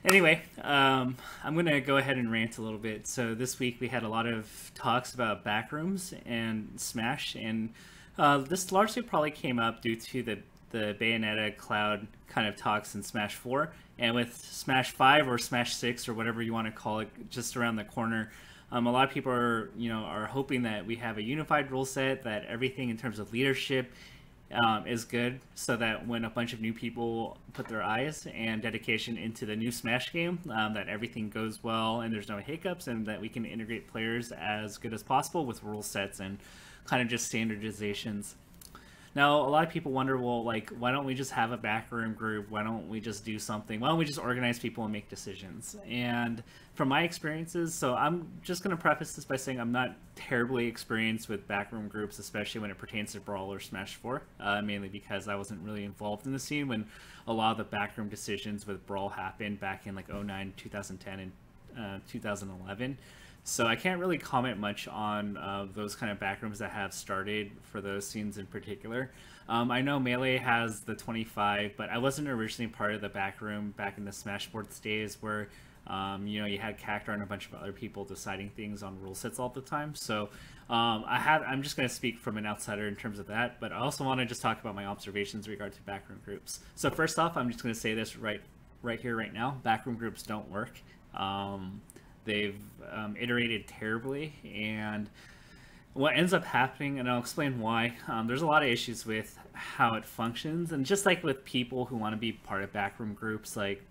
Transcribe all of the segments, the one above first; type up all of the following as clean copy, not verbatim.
Anyway, I'm going to go ahead and rant a little bit. So this week we had a lot of talks about Backrooms and Smash, and this largely probably came up due to the Bayonetta Cloud kind of talks in Smash 4, and with Smash 5 or Smash 6 or whatever you want to call it just around the corner. A lot of people are hoping that we have a unified rule set, that everything in terms of leadership is good, so that when a bunch of new people put their eyes and dedication into the new Smash game, that everything goes well and there's no hiccups, and that we can integrate players as good as possible with rule sets and kind of just standardizations. Now, a lot of people wonder, well, like, why don't we just have a backroom group? Why don't we just do something? Why don't we just organize people and make decisions? And from my experiences, so I'm just going to preface this by saying I'm not terribly experienced with backroom groups, especially when it pertains to Brawl or Smash 4, mainly because I wasn't really involved in the scene when a lot of the backroom decisions with Brawl happened back in like 09, 2010, and 2011. So I can't really comment much on those kind of backrooms that have started for those scenes in particular. I know Melee has the 25, but I wasn't originally part of the backroom back in the Smash Sports days where you had Cactar and a bunch of other people deciding things on rule sets all the time. So I'm just going to speak from an outsider in terms of that, but I also want to just talk about my observations in regard to backroom groups. So first off, I'm just going to say this right here, right now. Backroom groups don't work. They've iterated terribly, and what ends up happening, and I'll explain why, there's a lot of issues with how it functions, and just like with people who want to be part of backroom groups, like,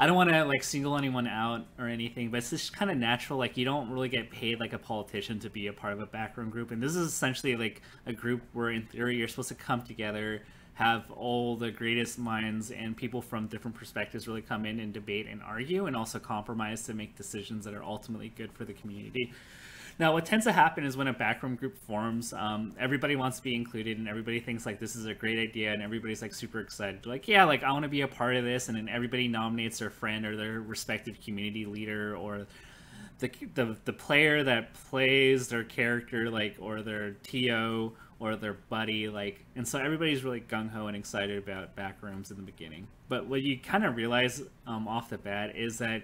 I don't want to like single anyone out or anything, but it's just kind of natural. Like, you don't really get paid like a politician to be a part of a backroom group, and this is essentially like a group where in theory you're supposed to come together, have all the greatest minds and people from different perspectives really come in and debate and argue, and also compromise to make decisions that are ultimately good for the community. Now, what tends to happen is when a backroom group forms, everybody wants to be included, and everybody thinks like this is a great idea, and everybody's like super excited. Like, yeah, like I want to be a part of this, and then everybody nominates their friend or their respective community leader or the player that plays their character, like, or their TO or their buddy, like, and so everybody's really gung-ho and excited about backrooms in the beginning. But what you kind of realize off the bat is that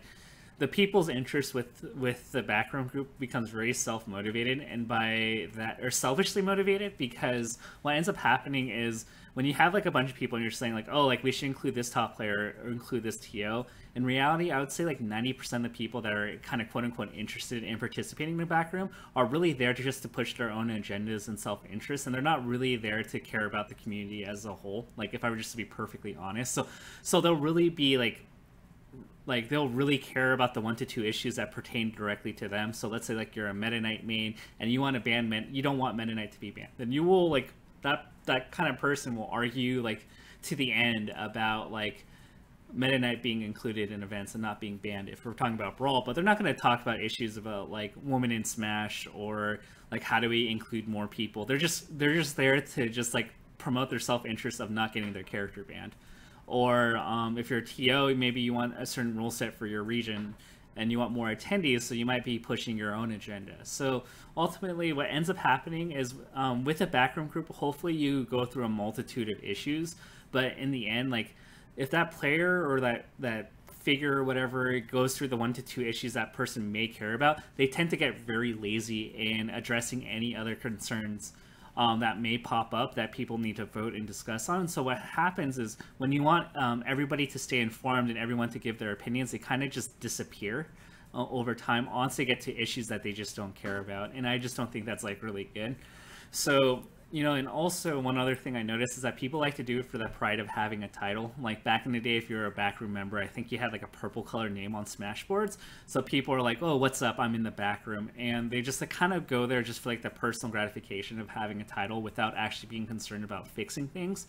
the people's interest with the backroom group becomes very self-motivated, and by that, or selfishly motivated, because what ends up happening is when you have like a bunch of people and you're saying like, oh, like we should include this top player or include this TO, in reality, I would say like 90% of the people that are kind of quote unquote interested in participating in the backroom are really there just to push their own agendas and self-interest, and they're not really there to care about the community as a whole. Like, if I were just to be perfectly honest, so they'll really be like they'll really care about the 1 to 2 issues that pertain directly to them. So let's say like you're a Meta Knight main and you want to ban you don't want Meta Knight to be banned, then you will like that kind of person will argue like to the end about like Meta Knight being included in events and not being banned if we're talking about Brawl. But they're not going to talk about issues about like women in Smash or like how do we include more people. They're just there to just like promote their self-interest of not getting their character banned. Or if you're a TO, maybe you want a certain rule set for your region and you want more attendees, so you might be pushing your own agenda. So ultimately what ends up happening is with a backroom group, hopefully you go through a multitude of issues, but in the end, like if that player or that figure or whatever goes through the 1 to 2 issues that person may care about, they tend to get very lazy in addressing any other concerns that may pop up that people need to vote and discuss on. So what happens is when you want everybody to stay informed and everyone to give their opinions, they kind of just disappear over time once they get to issues that they just don't care about. And I just don't think that's like really good. So, and also one other thing I noticed is that people like to do it for the pride of having a title. Like back in the day, if you're a backroom member, I think you had like a purple color name on Smash boards. So people are like, oh, what's up? I'm in the backroom. And they just like kind of go there just for like the personal gratification of having a title without actually being concerned about fixing things.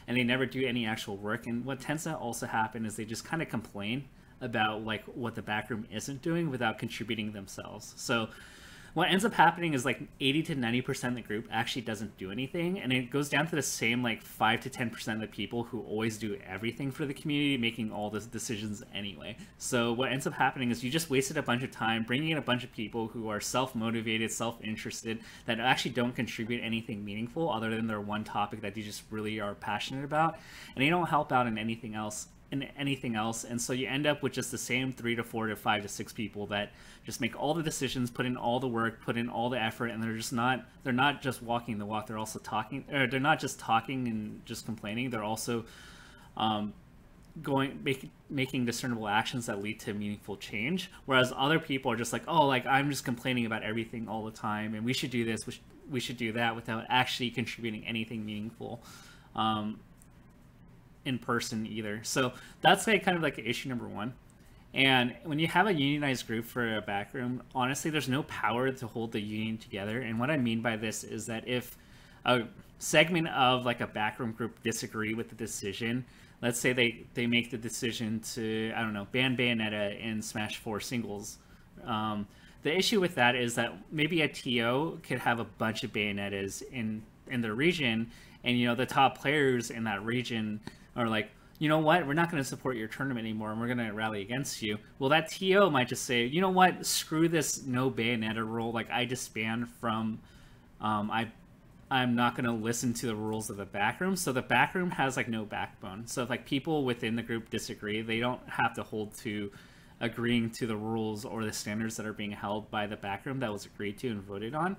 And they never do any actual work. And what tends to also happen is they just kind of complain about like what the backroom isn't doing without contributing themselves. So what ends up happening is like 80 to 90% of the group actually doesn't do anything, and it goes down to the same like 5 to 10% of the people who always do everything for the community, making all the decisions anyway. So what ends up happening is you just wasted a bunch of time bringing in a bunch of people who are self-motivated, self-interested, that actually don't contribute anything meaningful other than their one topic that they just really are passionate about, and they don't help out in anything else. in anything else. And so you end up with just the same 3 to 4 to 5 to 6 people that just make all the decisions, put in all the work, put in all the effort, and they're not just walking the walk, they're also talking, or they're not just talking and just complaining, they're also making discernible actions that lead to meaningful change. Whereas other people are just like, oh, like I'm just complaining about everything all the time, and we should do this, we should do that, without actually contributing anything meaningful in person either. So that's like kind of like issue number one. And when you have a unionized group for a backroom, honestly, there's no power to hold the union together. And what I mean by this is that if a segment of like a backroom group disagree with the decision, let's say they make the decision to, I don't know, ban Bayonetta in Smash 4 singles. The issue with that is that maybe a TO could have a bunch of Bayonettas in their region, and you know the top players in that region are like, you know what, we're not going to support your tournament anymore, and we're going to rally against you. Well, that TO might just say, you know what, screw this no Bayonetta rule. Like I disband from, I'm not going to listen to the rules of the backroom. So the backroom has like no backbone. So if like people within the group disagree, they don't have to hold to agreeing to the rules or the standards that are being held by the backroom that was agreed to and voted on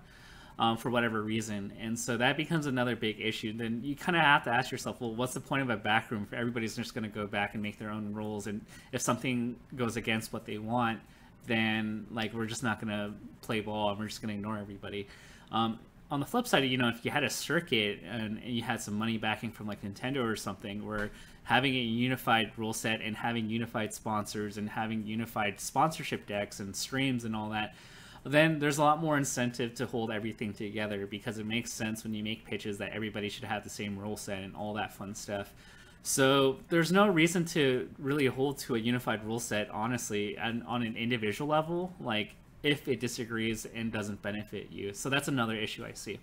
for whatever reason. And so that becomes another big issue. Then you kind of have to ask yourself, well, what's the point of a backroom if everybody's just going to go back and make their own rules? And if something goes against what they want, then like we're just not going to play ball and we're just going to ignore everybody. On the flip side, you know, if you had a circuit and you had some money backing from like Nintendo or something, where having a unified rule set and having unified sponsors and having unified sponsorship decks and streams and all that, then there's a lot more incentive to hold everything together, because it makes sense when you make pitches that everybody should have the same rule set and all that fun stuff. So there's no reason to really hold to a unified rule set, honestly, and on an individual level, like if it disagrees and doesn't benefit you. So that's another issue I see.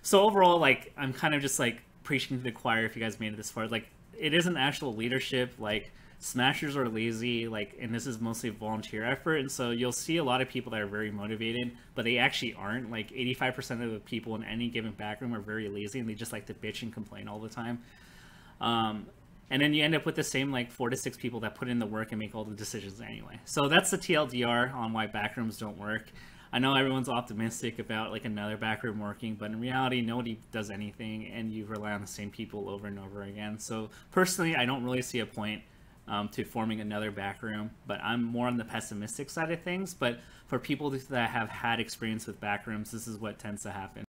So overall, like, I'm kind of just like preaching to the choir if you guys made it this far. Like, it isn't actual leadership. Like, smashers are lazy, like, and this is mostly volunteer effort. And so you'll see a lot of people that are very motivated, but they actually aren't. Like 85% of the people in any given backroom are very lazy, and they just like to bitch and complain all the time. And then you end up with the same like 4 to 6 people that put in the work and make all the decisions anyway. So that's the TLDR on why backrooms don't work. I know everyone's optimistic about like another backroom working, but in reality, nobody does anything, and you rely on the same people over and over again. So personally, I don't really see a point to forming another backroom, but I'm more on the pessimistic side of things. But for people that have had experience with backrooms, this is what tends to happen.